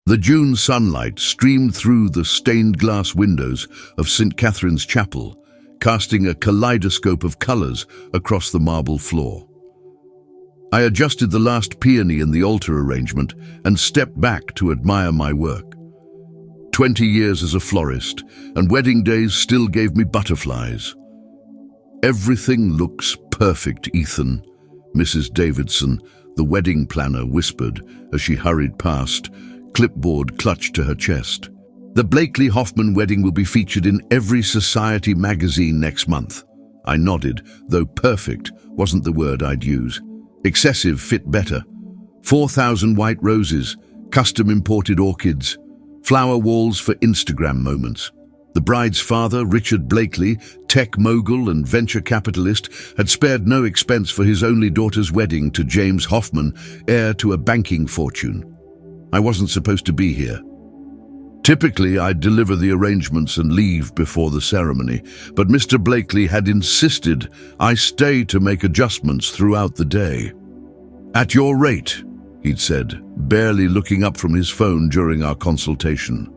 The June sunlight streamed through the stained glass windows of St. Catherine's Chapel, casting a kaleidoscope of colors across the marble floor. I adjusted the last peony in the altar arrangement and stepped back to admire my work. 20 years as a florist, and wedding days still gave me butterflies. "Everything looks perfect, Ethan," Mrs. Davidson, the wedding planner, whispered as she hurried past, clipboard clutched to her chest. "The Blakely-Hoffman wedding will be featured in every society magazine next month." I nodded, though perfect wasn't the word I'd use. Excessive fit better. 4,000 white roses, custom imported orchids, flower walls for Instagram moments. The bride's father, Richard Blakely, tech mogul and venture capitalist, had spared no expense for his only daughter's wedding to James Hoffman, heir to a banking fortune. I wasn't supposed to be here. Typically, I'd deliver the arrangements and leave before the ceremony, but Mr. Blakely had insisted I stay to make adjustments throughout the day. "At your rate," he'd said, barely looking up from his phone during our consultation.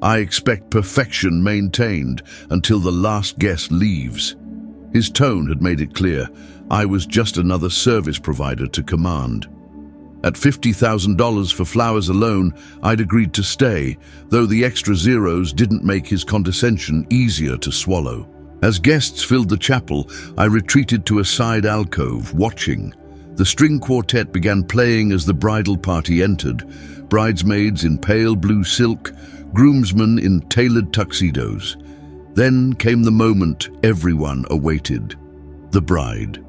"I expect perfection maintained until the last guest leaves." His tone had made it clear I was just another service provider to command. At $50,000 for flowers alone, I'd agreed to stay, though the extra zeros didn't make his condescension easier to swallow. As guests filled the chapel, I retreated to a side alcove, watching. The string quartet began playing as the bridal party entered, bridesmaids in pale blue silk, groomsmen in tailored tuxedos. Then came the moment everyone awaited: the bride.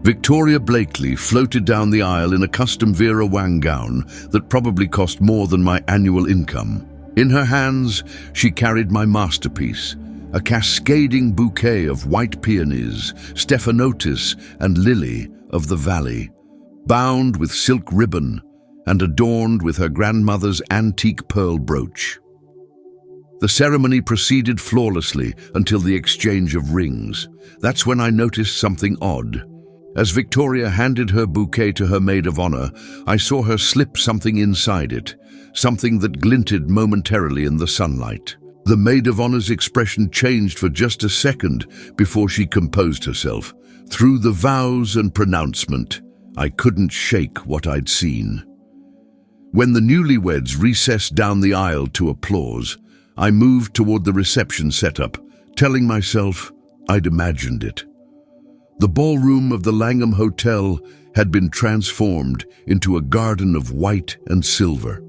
Victoria Blakely floated down the aisle in a custom Vera Wang gown that probably cost more than my annual income. In her hands, she carried my masterpiece, a cascading bouquet of white peonies, stephanotis and lily of the valley, bound with silk ribbon and adorned with her grandmother's antique pearl brooch. The ceremony proceeded flawlessly until the exchange of rings. That's when I noticed something odd. As Victoria handed her bouquet to her maid of honor, I saw her slip something inside it, something that glinted momentarily in the sunlight. The maid of honor's expression changed for just a second before she composed herself. Through the vows and pronouncement, I couldn't shake what I'd seen. When the newlyweds recessed down the aisle to applause, I moved toward the reception setup, telling myself I'd imagined it. The ballroom of the Langham Hotel had been transformed into a garden of white and silver.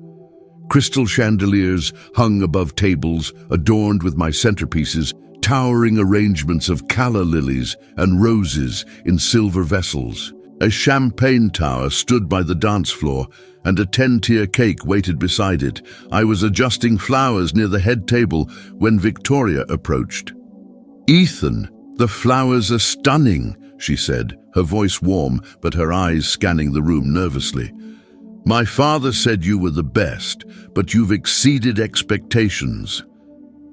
Crystal chandeliers hung above tables adorned with my centerpieces, towering arrangements of calla lilies and roses in silver vessels. A champagne tower stood by the dance floor, and a 10-tier cake waited beside it. I was adjusting flowers near the head table when Victoria approached. "Ethan, the flowers are stunning," she said, her voice warm but her eyes scanning the room nervously. "My father said you were the best, but you've exceeded expectations."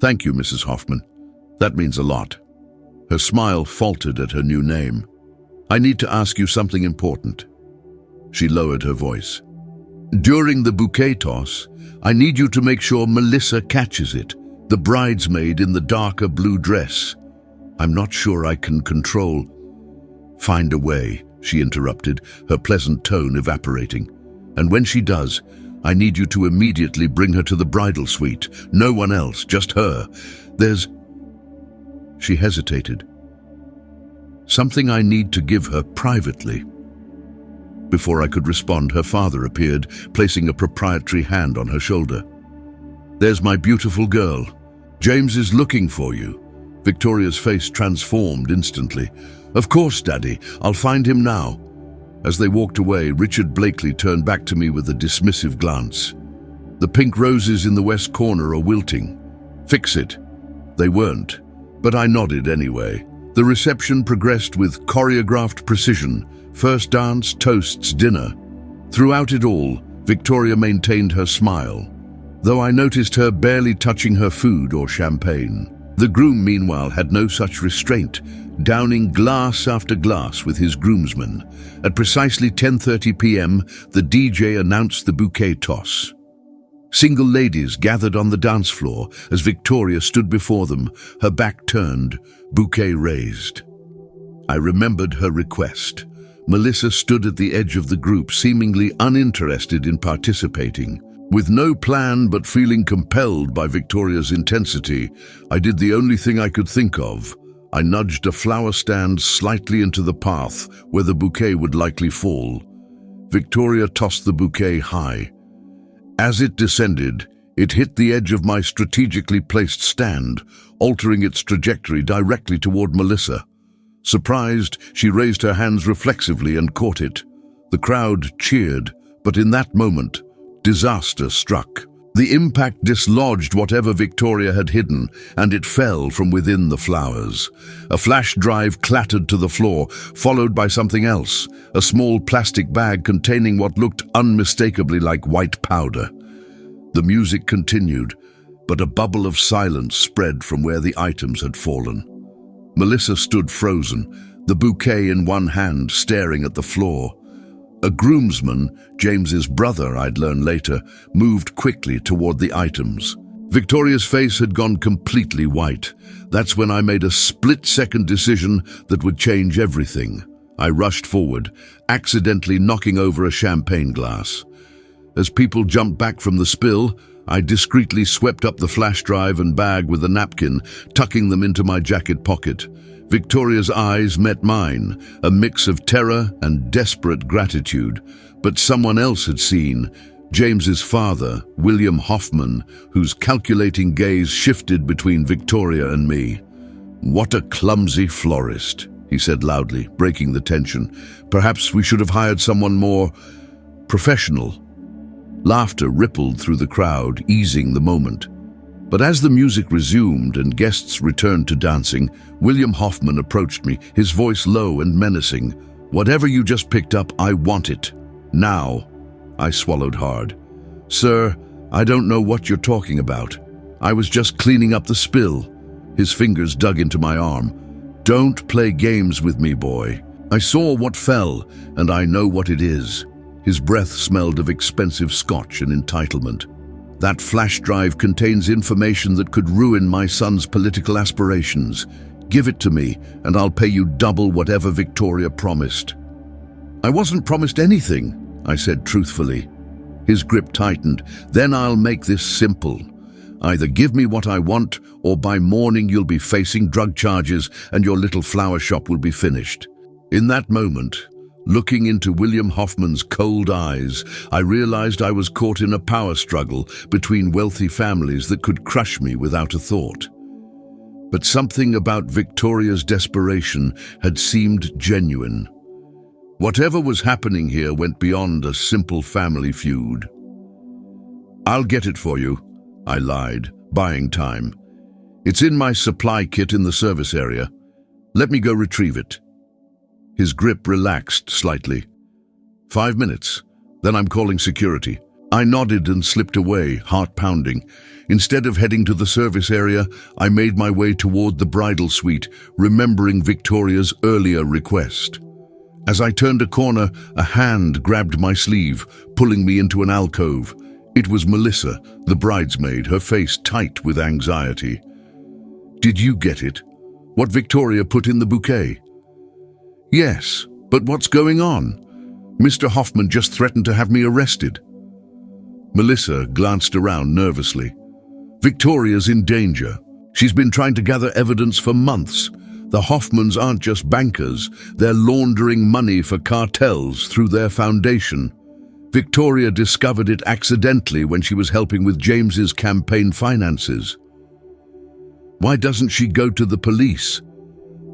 "Thank you, Mrs. Hoffman. That means a lot." Her smile faltered at her new name. "I need to ask you something important." She lowered her voice. "During the bouquet toss, I need you to make sure Melissa catches it, the bridesmaid in the darker blue dress. I'm not sure I can control—" "Find a way," she interrupted, her pleasant tone evaporating. "And when she does, I need you to immediately bring her to the bridal suite. No one else, just her. There's—" She hesitated. "Something I need to give her privately." Before I could respond, her father appeared, placing a proprietary hand on her shoulder. "There's my beautiful girl. James is looking for you." Victoria's face transformed instantly. "Of course, Daddy. I'll find him now." As they walked away, Richard Blakely turned back to me with a dismissive glance. "The pink roses in the west corner are wilting. Fix it." They weren't, but I nodded anyway. The reception progressed with choreographed precision. First dance, toasts, dinner. Throughout it all, Victoria maintained her smile, though I noticed her barely touching her food or champagne. The groom, meanwhile, had no such restraint, downing glass after glass with his groomsmen. At precisely 10:30 p.m., the DJ announced the bouquet toss. Single ladies gathered on the dance floor as Victoria stood before them, her back turned, bouquet raised. I remembered her request. Melissa stood at the edge of the group, seemingly uninterested in participating. With no plan but feeling compelled by Victoria's intensity, I did the only thing I could think of. I nudged a flower stand slightly into the path where the bouquet would likely fall. Victoria tossed the bouquet high. As it descended, it hit the edge of my strategically placed stand, altering its trajectory directly toward Melissa. Surprised, she raised her hands reflexively and caught it. The crowd cheered, but in that moment, disaster struck. The impact dislodged whatever Victoria had hidden, and it fell from within the flowers. A flash drive clattered to the floor, followed by something else, a small plastic bag containing what looked unmistakably like white powder. The music continued, but a bubble of silence spread from where the items had fallen. Melissa stood frozen, the bouquet in one hand, staring at the floor. A groomsman, James's brother I'd learn later, moved quickly toward the items. Victoria's face had gone completely white. That's when I made a split-second decision that would change everything. I rushed forward, accidentally knocking over a champagne glass. As people jumped back from the spill, I discreetly swept up the flash drive and bag with a napkin, tucking them into my jacket pocket. Victoria's eyes met mine, a mix of terror and desperate gratitude. But someone else had seen, James's father, William Hoffman, whose calculating gaze shifted between Victoria and me. "What a clumsy florist," he said loudly, breaking the tension. "Perhaps we should have hired someone more professional." Laughter rippled through the crowd, easing the moment. But as the music resumed and guests returned to dancing, William Hoffman approached me, his voice low and menacing. "Whatever you just picked up, I want it. Now." I swallowed hard. "Sir, I don't know what you're talking about. I was just cleaning up the spill." His fingers dug into my arm. "Don't play games with me, boy. I saw what fell, and I know what it is." His breath smelled of expensive scotch and entitlement. "That flash drive contains information that could ruin my son's political aspirations. Give it to me, and I'll pay you double whatever Victoria promised." "I wasn't promised anything," I said truthfully. His grip tightened. "Then I'll make this simple. Either give me what I want, or by morning you'll be facing drug charges and your little flower shop will be finished." In that moment, looking into William Hoffman's cold eyes, I realized I was caught in a power struggle between wealthy families that could crush me without a thought. But something about Victoria's desperation had seemed genuine. Whatever was happening here went beyond a simple family feud. "I'll get it for you," I lied, buying time. "It's in my supply kit in the service area. Let me go retrieve it." His grip relaxed slightly. 5 minutes, then I'm calling security." I nodded and slipped away, heart pounding. Instead of heading to the service area, I made my way toward the bridal suite, remembering Victoria's earlier request. As I turned a corner, a hand grabbed my sleeve, pulling me into an alcove. It was Melissa, the bridesmaid, her face tight with anxiety. "Did you get it? What Victoria put in the bouquet?" "Yes, but what's going on? Mr. Hoffman just threatened to have me arrested." Melissa glanced around nervously. "Victoria's in danger. She's been trying to gather evidence for months. The Hoffmans aren't just bankers, they're laundering money for cartels through their foundation. Victoria discovered it accidentally when she was helping with James's campaign finances." "Why doesn't she go to the police?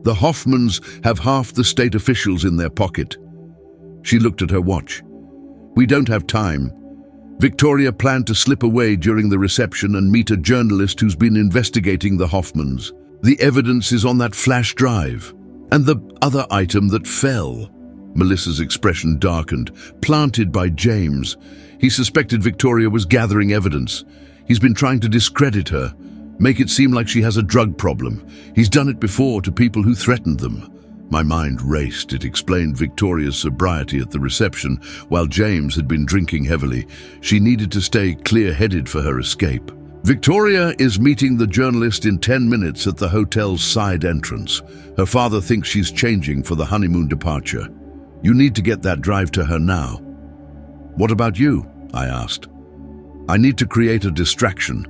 The Hoffmans have half the state officials in their pocket." She looked at her watch. "We don't have time. Victoria planned to slip away during the reception and meet a journalist who's been investigating the Hoffmans. The evidence is on that flash drive. And the other item that fell." Melissa's expression darkened. "Planted by James. He suspected Victoria was gathering evidence. He's been trying to discredit her, make it seem like she has a drug problem. He's done it before to people who threatened them." My mind raced. It explained Victoria's sobriety at the reception while James had been drinking heavily. She needed to stay clear-headed for her escape. Victoria is meeting the journalist in 10 minutes at the hotel's side entrance. Her father thinks she's changing for the honeymoon departure. You need to get that drive to her now. What about you? I asked. I need to create a distraction.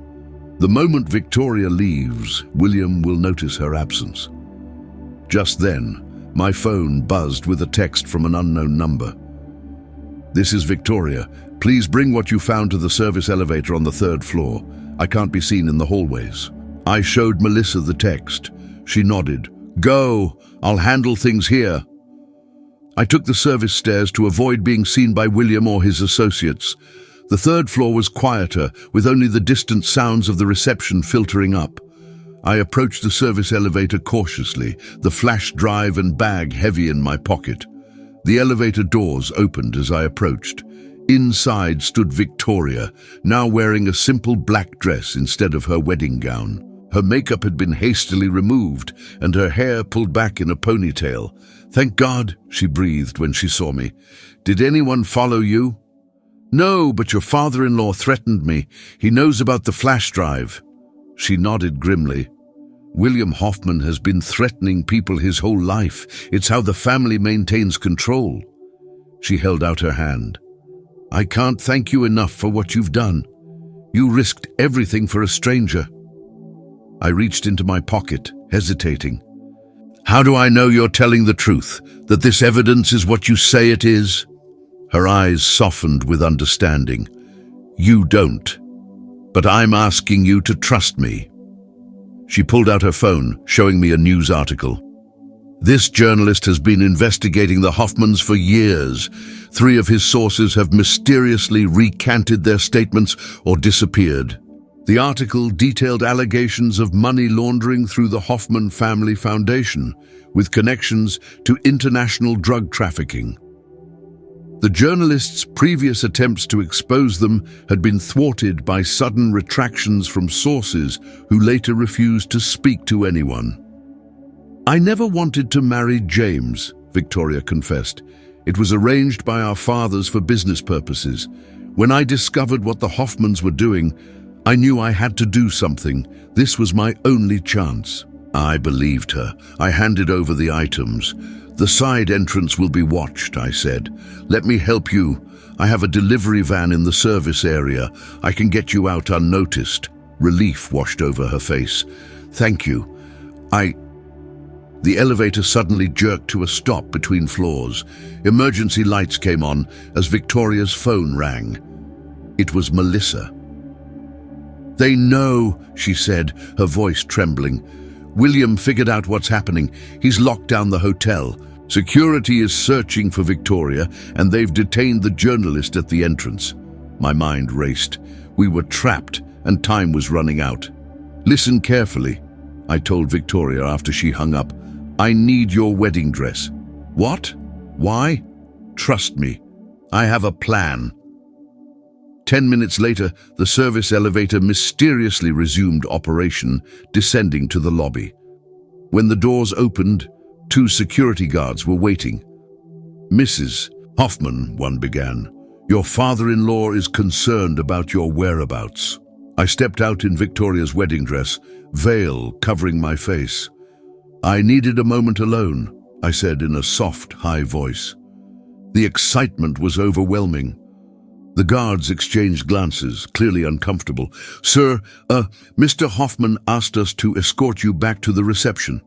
The moment Victoria leaves, William will notice her absence. Just then, my phone buzzed with a text from an unknown number. This is Victoria. Please bring what you found to the service elevator on the 3rd floor. I can't be seen in the hallways. I showed Melissa the text. She nodded. Go, I'll handle things here. I took the service stairs to avoid being seen by William or his associates. The 3rd floor was quieter, with only the distant sounds of the reception filtering up. I approached the service elevator cautiously, the flash drive and bag heavy in my pocket. The elevator doors opened as I approached. Inside stood Victoria, now wearing a simple black dress instead of her wedding gown. Her makeup had been hastily removed, and her hair pulled back in a ponytail. Thank God, she breathed when she saw me. Did anyone follow you? No, but your father-in-law threatened me. He knows about the flash drive. She nodded grimly. William Hoffman has been threatening people his whole life. It's how the family maintains control. She held out her hand. I can't thank you enough for what you've done. You risked everything for a stranger. I reached into my pocket, hesitating. How do I know you're telling the truth, that this evidence is what you say it is? Her eyes softened with understanding. You don't. But I'm asking you to trust me. She pulled out her phone, showing me a news article. This journalist has been investigating the Hoffmans for years. 3 of his sources have mysteriously recanted their statements or disappeared. The article detailed allegations of money laundering through the Hoffman Family Foundation, with connections to international drug trafficking. The journalist's previous attempts to expose them had been thwarted by sudden retractions from sources who later refused to speak to anyone. I never wanted to marry James, Victoria confessed. It was arranged by our fathers for business purposes. When I discovered what the Hoffmans were doing, I knew I had to do something. This was my only chance. I believed her. I handed over the items. The side entrance will be watched, I said. Let me help you. I have a delivery van in the service area. I can get you out unnoticed. Relief washed over her face. Thank you. The elevator suddenly jerked to a stop between floors. Emergency lights came on as Victoria's phone rang. It was Melissa. They know, she said, her voice trembling. William figured out what's happening. He's locked down the hotel. Security is searching for Victoria, and they've detained the journalist at the entrance. My mind raced. We were trapped, and time was running out. Listen carefully, I told Victoria after she hung up. I need your wedding dress. What? Why? Trust me. I have a plan. 10 minutes later, the service elevator mysteriously resumed operation, descending to the lobby. When the doors opened, 2 security guards were waiting. Mrs. Hoffman, one began, your father-in-law is concerned about your whereabouts. I stepped out in Victoria's wedding dress, veil covering my face. I needed a moment alone, I said in a soft, high voice. The excitement was overwhelming. The guards exchanged glances, clearly uncomfortable. Sir, Mr. Hoffman asked us to escort you back to the reception.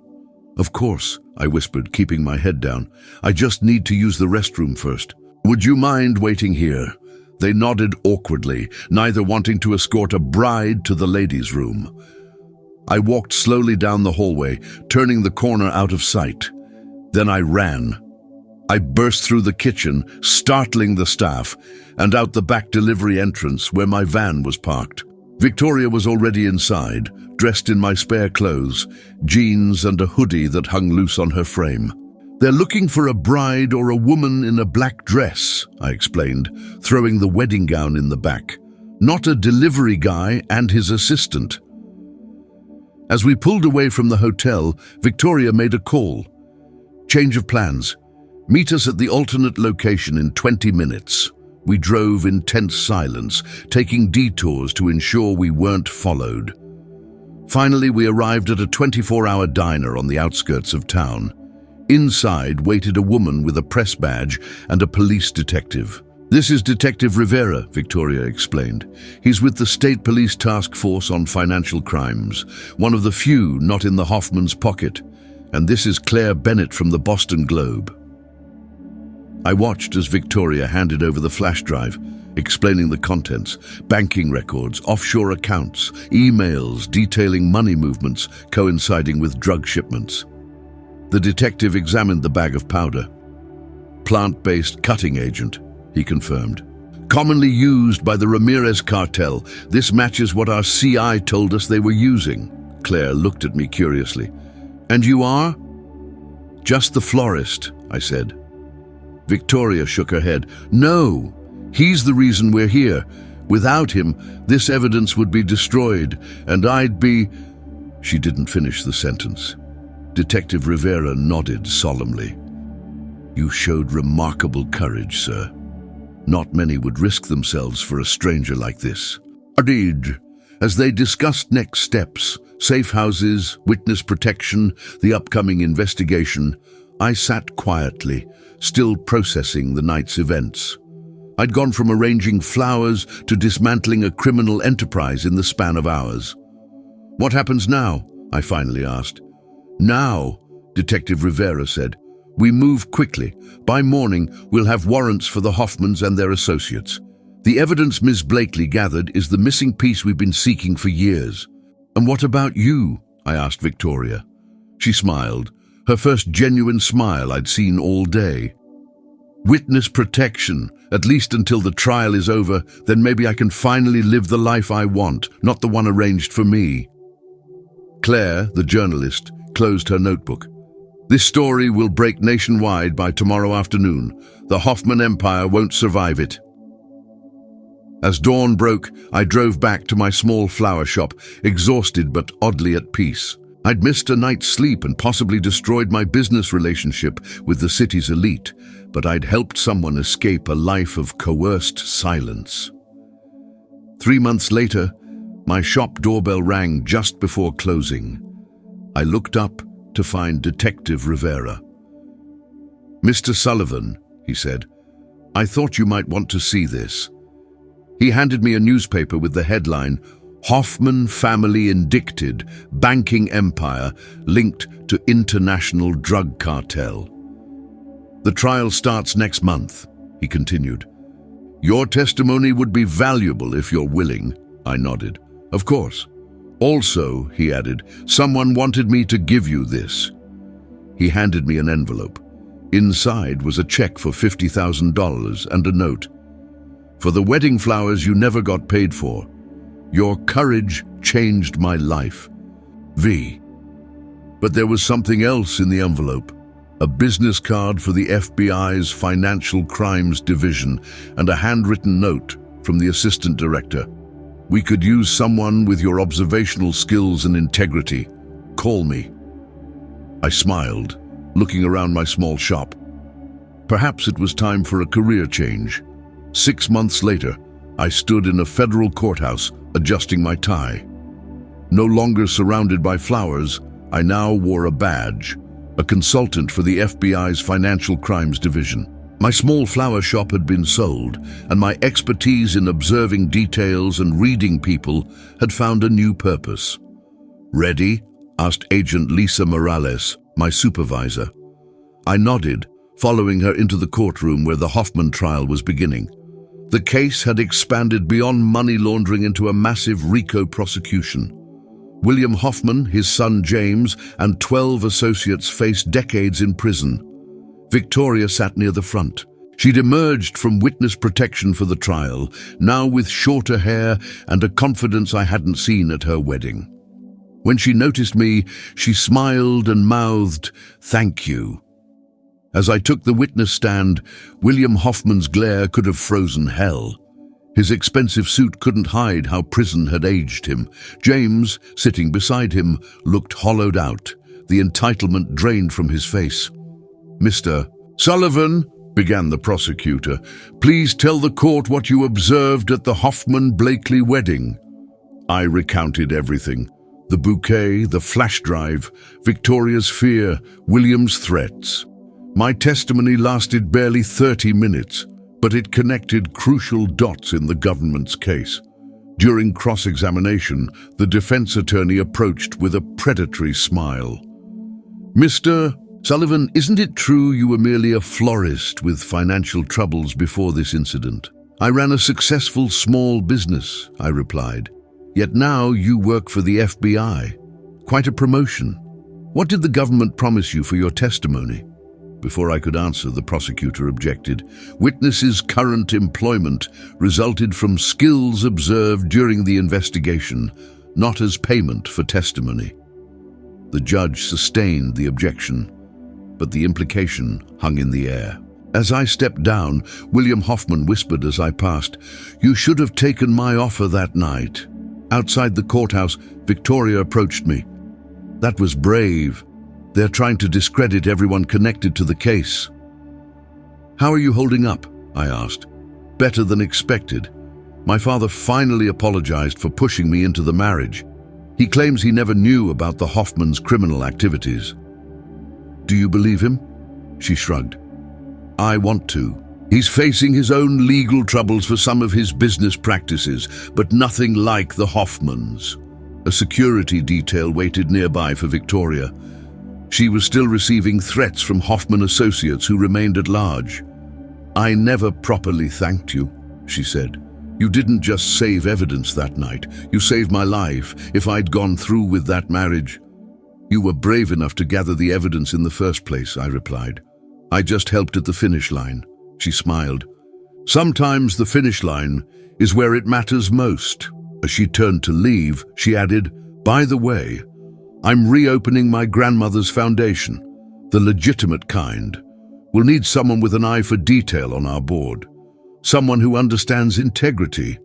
Of course, I whispered, keeping my head down. I just need to use the restroom first. Would you mind waiting here? They nodded awkwardly, neither wanting to escort a bride to the ladies' room. I walked slowly down the hallway, turning the corner out of sight. Then I ran. I burst through the kitchen, startling the staff, and out the back delivery entrance where my van was parked. Victoria was already inside, dressed in my spare clothes, jeans and a hoodie that hung loose on her frame. They're looking for a bride or a woman in a black dress, I explained, throwing the wedding gown in the back. Not a delivery guy and his assistant. As we pulled away from the hotel, Victoria made a call. Change of plans. Meet us at the alternate location in 20 minutes. We drove in tense silence, taking detours to ensure we weren't followed. Finally, we arrived at a 24-hour diner on the outskirts of town. Inside waited a woman with a press badge and a police detective. "This is Detective Rivera," Victoria explained. "He's with the State Police Task Force on Financial Crimes, one of the few not in the Hoffman's pocket. And this is Claire Bennett from the Boston Globe." I watched as Victoria handed over the flash drive, explaining the contents: banking records, offshore accounts, emails detailing money movements coinciding with drug shipments. The detective examined the bag of powder. "Plant-based cutting agent," he confirmed. "Commonly used by the Ramirez cartel. This matches what our CI told us they were using." Claire looked at me curiously. "And you are?" "Just the florist," I said. Victoria shook her head. "No, he's the reason we're here. Without him, this evidence would be destroyed, and I'd be—" She didn't finish the sentence. Detective Rivera nodded solemnly. "You showed remarkable courage, sir. Not many would risk themselves for a stranger like this." Indeed. As they discussed next steps, safe houses, witness protection, the upcoming investigation, I sat quietly, still processing the night's events. I'd gone from arranging flowers to dismantling a criminal enterprise in the span of hours. "What happens now?" I finally asked. "Now," Detective Rivera said, "we move quickly. By morning, we'll have warrants for the Hoffmans and their associates. The evidence Ms. Blakely gathered is the missing piece we've been seeking for years." "And what about you?" I asked Victoria. She smiled, her first genuine smile I'd seen all day. "Witness protection, at least until the trial is over, then maybe I can finally live the life I want, not the one arranged for me." Claire, the journalist, closed her notebook. "This story will break nationwide by tomorrow afternoon. The Hoffman Empire won't survive it." As dawn broke, I drove back to my small flower shop, exhausted but oddly at peace. I'd missed a night's sleep and possibly destroyed my business relationship with the city's elite, but I'd helped someone escape a life of coerced silence. 3 months later, my shop doorbell rang just before closing. I looked up to find Detective Rivera. "Mr. Sullivan," he said, "I thought you might want to see this." He handed me a newspaper with the headline, "Hoffman Family Indicted, Banking Empire Linked to International Drug Cartel." "The trial starts next month," he continued. "Your testimony would be valuable if you're willing." I nodded. "Of course. Also," he added, "someone wanted me to give you this." He handed me an envelope. Inside was a check for $50,000 and a note. "For the wedding flowers you never got paid for. Your courage changed my life. V." But there was something else in the envelope. A business card for the FBI's Financial Crimes Division and a handwritten note from the assistant director. "We could use someone with your observational skills and integrity. Call me." I smiled, looking around my small shop. Perhaps it was time for a career change. 6 months later, I stood in a federal courthouse, adjusting my tie. No longer surrounded by flowers, I now wore a badge, a consultant for the FBI's Financial Crimes Division. My small flower shop had been sold, and my expertise in observing details and reading people had found a new purpose. "Ready?" asked Agent Lisa Morales, my supervisor. I nodded, following her into the courtroom where the Hoffman trial was beginning. The case had expanded beyond money laundering into a massive RICO prosecution. William Hoffman, his son James, and 12 associates faced decades in prison. Victoria sat near the front. She'd emerged from witness protection for the trial, now with shorter hair and a confidence I hadn't seen at her wedding. When she noticed me, she smiled and mouthed, "Thank you." As I took the witness stand, William Hoffman's glare could have frozen hell. His expensive suit couldn't hide how prison had aged him. James, sitting beside him, looked hollowed out, the entitlement drained from his face. "Mr. Sullivan," began the prosecutor, "please tell the court what you observed at the Hoffman-Blakely wedding." I recounted everything. The bouquet, the flash drive, Victoria's fear, William's threats. My testimony lasted barely 30 minutes, but it connected crucial dots in the government's case. During cross-examination, the defense attorney approached with a predatory smile. "Mr. Sullivan, isn't it true you were merely a florist with financial troubles before this incident?" "I ran a successful small business," I replied. "Yet now you work for the FBI. Quite a promotion. What did the government promise you for your testimony?" Before I could answer, the prosecutor objected. "Witnesses' current employment resulted from skills observed during the investigation, not as payment for testimony." The judge sustained the objection, but the implication hung in the air. As I stepped down, William Hoffman whispered as I passed, "You should have taken my offer that night." Outside the courthouse, Victoria approached me. "That was brave. They're trying to discredit everyone connected to the case." "How are you holding up?" I asked. "Better than expected. My father finally apologized for pushing me into the marriage. He claims he never knew about the Hoffmans' criminal activities." "Do you believe him?" She shrugged. "I want to. He's facing his own legal troubles for some of his business practices, but nothing like the Hoffmans." A security detail waited nearby for Victoria. She was still receiving threats from Hoffman associates who remained at large. "I never properly thanked you," she said. "You didn't just save evidence that night. You saved my life if I'd gone through with that marriage." "You were brave enough to gather the evidence in the first place," I replied. "I just helped at the finish line." She smiled. "Sometimes the finish line is where it matters most." As she turned to leave, she added, "By the way, I'm reopening my grandmother's foundation, the legitimate kind. We'll need someone with an eye for detail on our board, someone who understands integrity."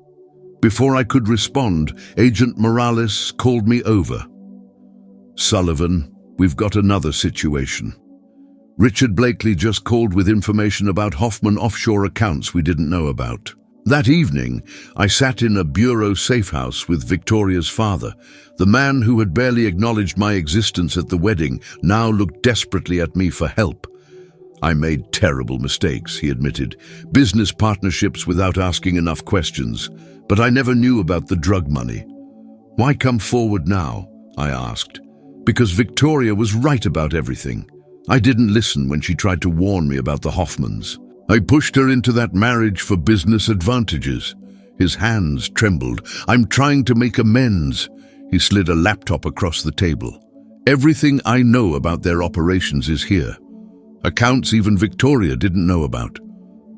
Before I could respond, Agent Morales called me over. "Sullivan, we've got another situation. Richard Blakely just called with information about Hoffman offshore accounts we didn't know about." That evening, I sat in a bureau safehouse with Victoria's father. The man who had barely acknowledged my existence at the wedding now looked desperately at me for help. "I made terrible mistakes," he admitted. "Business partnerships without asking enough questions. But I never knew about the drug money." "Why come forward now?" I asked. "Because Victoria was right about everything. I didn't listen when she tried to warn me about the Hoffmans. I pushed her into that marriage for business advantages." His hands trembled. "I'm trying to make amends." He slid a laptop across the table. "Everything I know about their operations is here. Accounts even Victoria didn't know about."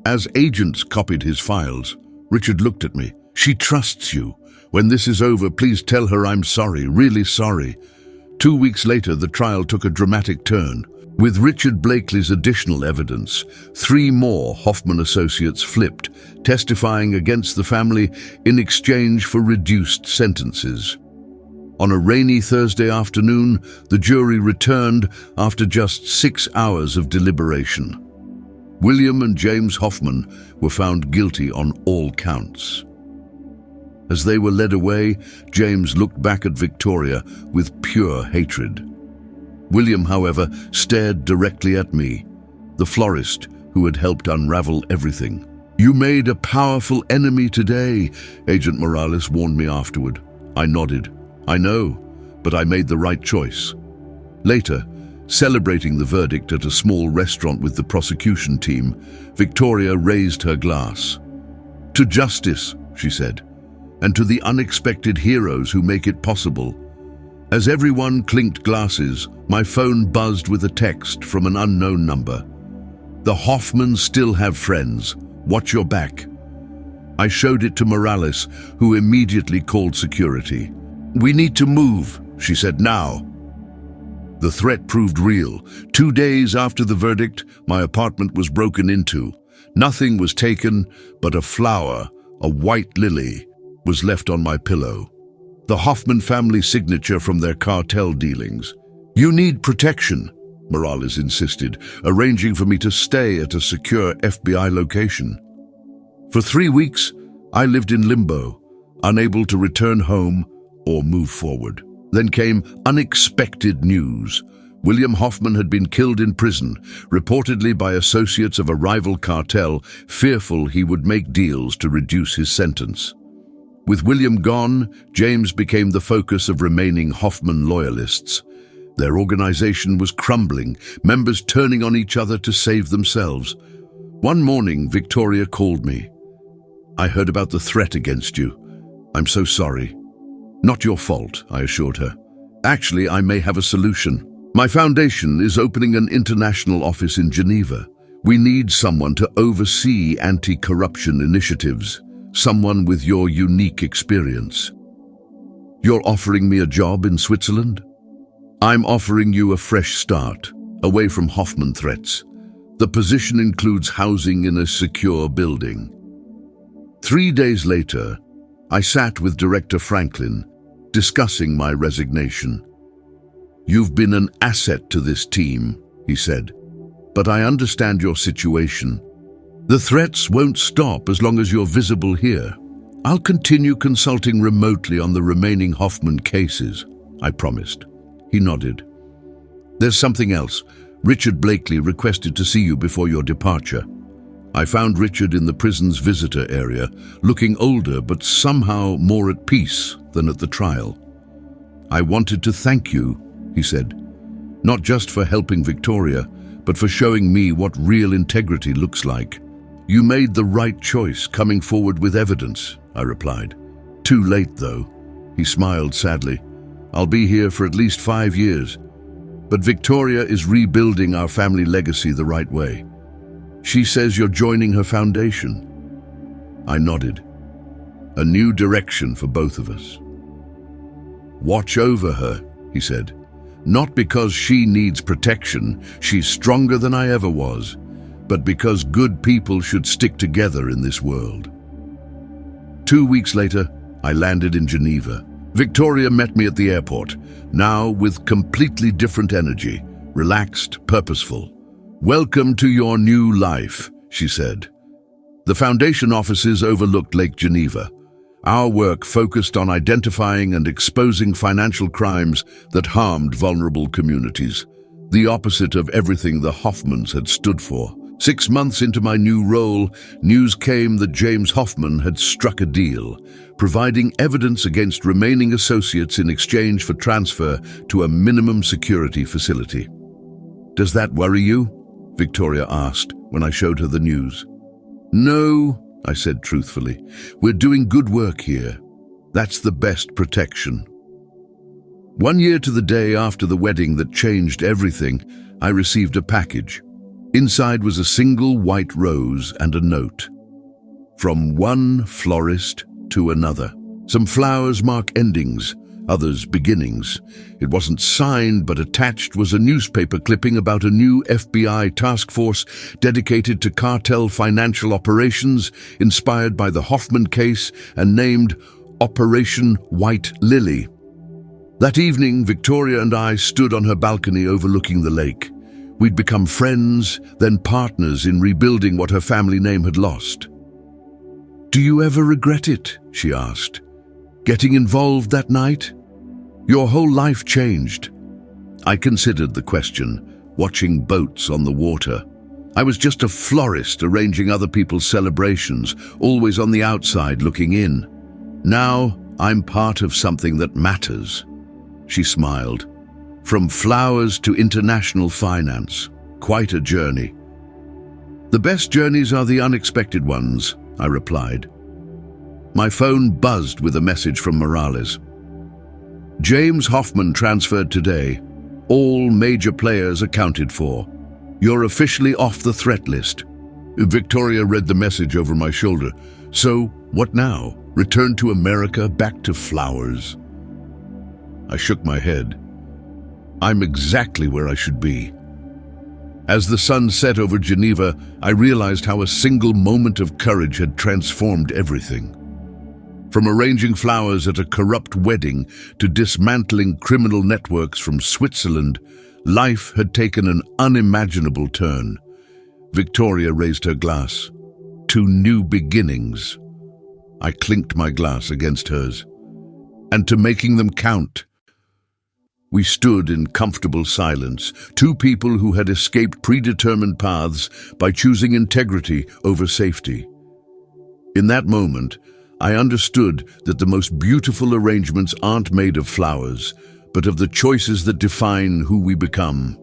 As agents copied his files, Richard looked at me. "She trusts you. When this is over, please tell her I'm sorry, really sorry." 2 weeks later, the trial took a dramatic turn. With Richard Blakely's additional evidence, 3 more Hoffman associates flipped, testifying against the family in exchange for reduced sentences. On a rainy Thursday afternoon, the jury returned after just 6 hours of deliberation. William and James Hoffman were found guilty on all counts. As they were led away, James looked back at Victoria with pure hatred. William, however, stared directly at me, the florist who had helped unravel everything. "You made a powerful enemy today," Agent Morales warned me afterward. I nodded. "I know, but I made the right choice." Later, celebrating the verdict at a small restaurant with the prosecution team, Victoria raised her glass. "To justice," she said, "and to the unexpected heroes who make it possible." As everyone clinked glasses, my phone buzzed with a text from an unknown number. "The Hoffmans still have friends. Watch your back." I showed it to Morales, who immediately called security. "We need to move," she said, "now." The threat proved real. 2 days after the verdict, my apartment was broken into. Nothing was taken, but a flower, a white lily, was left on my pillow. The Hoffman family signature from their cartel dealings. "You need protection," Morales insisted, arranging for me to stay at a secure FBI location. For 3 weeks, I lived in limbo, unable to return home or move forward. Then came unexpected news. William Hoffman had been killed in prison, reportedly by associates of a rival cartel, fearful he would make deals to reduce his sentence. With William gone, James became the focus of remaining Hoffman loyalists. Their organization was crumbling, members turning on each other to save themselves. One morning, Victoria called me. "I heard about the threat against you. I'm so sorry." "Not your fault," I assured her. "Actually, I may have a solution. My foundation is opening an international office in Geneva. We need someone to oversee anti-corruption initiatives, someone with your unique experience." "You're offering me a job in Switzerland?" "I'm offering you a fresh start, away from Hoffman threats. The position includes housing in a secure building." 3 days later, I sat with Director Franklin, discussing my resignation. "You've been an asset to this team," he said, "but I understand your situation. The threats won't stop as long as you're visible here. I'll continue consulting remotely on the remaining Hoffman cases," I promised. He nodded. "There's something else. Richard Blakely requested to see you before your departure." I found Richard in the prison's visitor area, looking older but somehow more at peace than at the trial. "I wanted to thank you," he said, "not just for helping Victoria, but for showing me what real integrity looks like." "You made the right choice coming forward with evidence," I replied. "Too late, though." He smiled sadly. "I'll be here for at least 5 years. But Victoria is rebuilding our family legacy the right way. She says you're joining her foundation." I nodded. "A new direction for both of us." "Watch over her," he said. "Not because she needs protection, she's stronger than I ever was, but because good people should stick together in this world." 2 weeks later, I landed in Geneva. Victoria met me at the airport, now with completely different energy, relaxed, purposeful. "Welcome to your new life," she said. The foundation offices overlooked Lake Geneva. Our work focused on identifying and exposing financial crimes that harmed vulnerable communities, the opposite of everything the Hoffmans had stood for. 6 months into my new role, news came that James Hoffman had struck a deal, providing evidence against remaining associates in exchange for transfer to a minimum security facility. "Does that worry you?" Victoria asked when I showed her the news. "No," I said truthfully. "We're doing good work here. That's the best protection." 1 year to the day after the wedding that changed everything, I received a package. Inside was a single white rose and a note. "From one florist to another. Some flowers mark endings, others beginnings." It wasn't signed, but attached was a newspaper clipping about a new FBI task force dedicated to cartel financial operations, inspired by the Hoffman case and named Operation White Lily. That evening, Victoria and I stood on her balcony overlooking the lake. We'd become friends, then partners in rebuilding what her family name had lost. "Do you ever regret it?" she asked. "Getting involved that night? Your whole life changed." I considered the question, watching boats on the water. I was just a florist arranging other people's celebrations, always on the outside looking in. Now I'm part of something that matters. She smiled. "From flowers to international finance. Quite a journey." "The best journeys are the unexpected ones," I replied. My phone buzzed with a message from Morales. "James Hoffman transferred today. All major players accounted for. You're officially off the threat list." Victoria read the message over my shoulder. "So, what now? Return to America, back to flowers?" I shook my head. "I'm exactly where I should be." As the sun set over Geneva, I realized how a single moment of courage had transformed everything. From arranging flowers at a corrupt wedding to dismantling criminal networks from Switzerland, Life had taken an unimaginable turn. Victoria raised her glass. To new beginnings. I clinked my glass against hers. And to making them count. We stood in comfortable silence, two people who had escaped predetermined paths by choosing integrity over safety. In that moment, I understood that the most beautiful arrangements aren't made of flowers, but of the choices that define who we become.